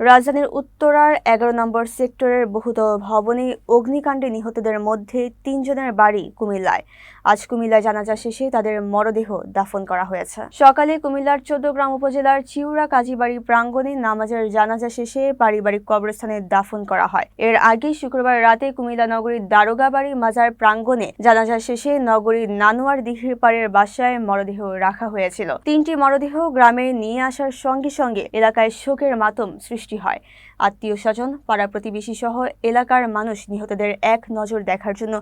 রাজধানীর উত্তরার ১১ নম্বর সেক্টরের বহুতল ভবনে অগ্নিকাণ্ডে নিহতদের মধ্যে ৩ জনের বাড়ি কুমিল্লায়। আজ কুমিল্লায় জানাজা শেষে তাদের মরদেহ দাফন করা হয়েছে। সকালে কুমিল্লার ১৪গ্রাম উপজেলার চিউরা কাজীবাড়ি প্রাঙ্গণে নামাজের জানাজা শেষে পারিবারিক কবরস্থানে দাফন করা হয়। এর আগে শুক্রবার রাতে কুমিল্লা নগরীর দারোগাবাড়ি মাজার প্রাঙ্গণে জানাজা শেষে নগরীর নানুয়ার দিঘির পাড়ের বাসায় মরদেহ রাখা হয়েছিল। ৩টি মরদেহ গ্রামে নিয়ে আসার সঙ্গে সঙ্গে এলাকায় শোকের মাতম সৃষ্টি হয়। আত্মীয় স্বজন, পাড়া প্রতিবেশী সহ এলাকার মানুষ নিহতদের এক নজর দেখার জন্য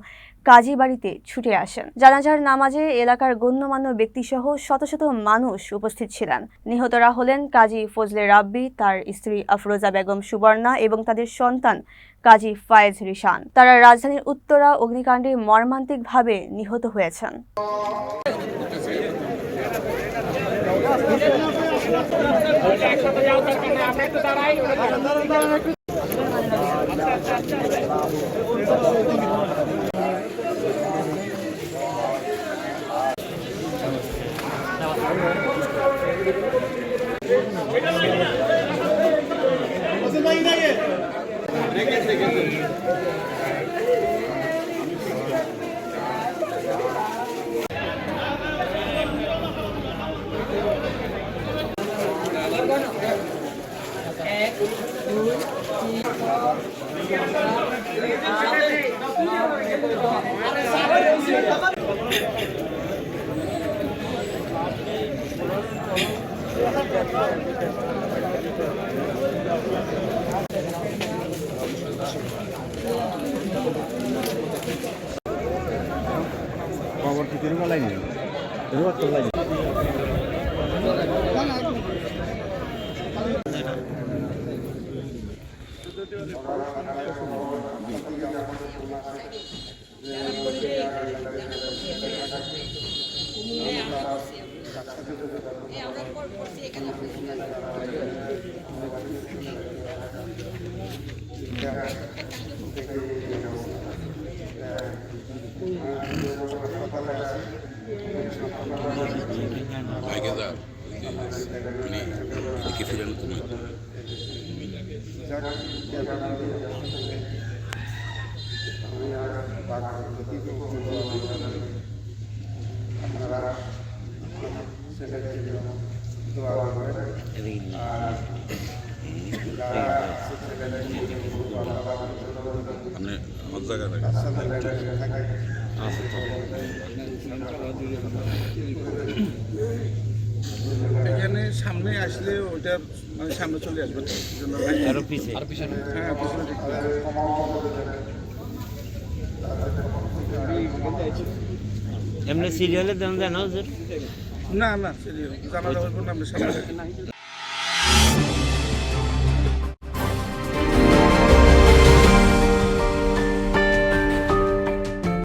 কাজীবাড়িতে ছুটে আসেন। জানাজার নামাজে এলাকার গণ্যমান্য ব্যক্তিসহ শত শত মানুষ উপস্থিত ছিলেন। নিহতরা হলেন কাজী ফজলে রাব্বি, তার স্ত্রী আফরোজা বেগম সুবর্ণা এবং তাদের সন্তান কাজী ফায়েজ রিশান। তারা রাজধানীর উত্তরা অগ্নিকাণ্ডে মর্মান্তিকভাবে নিহত হয়েছেন। খবরটি তিরুমা লাইনি রুয়াত্তর লাইনি এখানে সামনে আসলে ওইটা মানে সামনে চলে আসবে, হ্যাঁ পিছনে এমনি সিরিয়ালে দেন জানো না সিরিয়াল জানা যাবে না, আমরা সামনে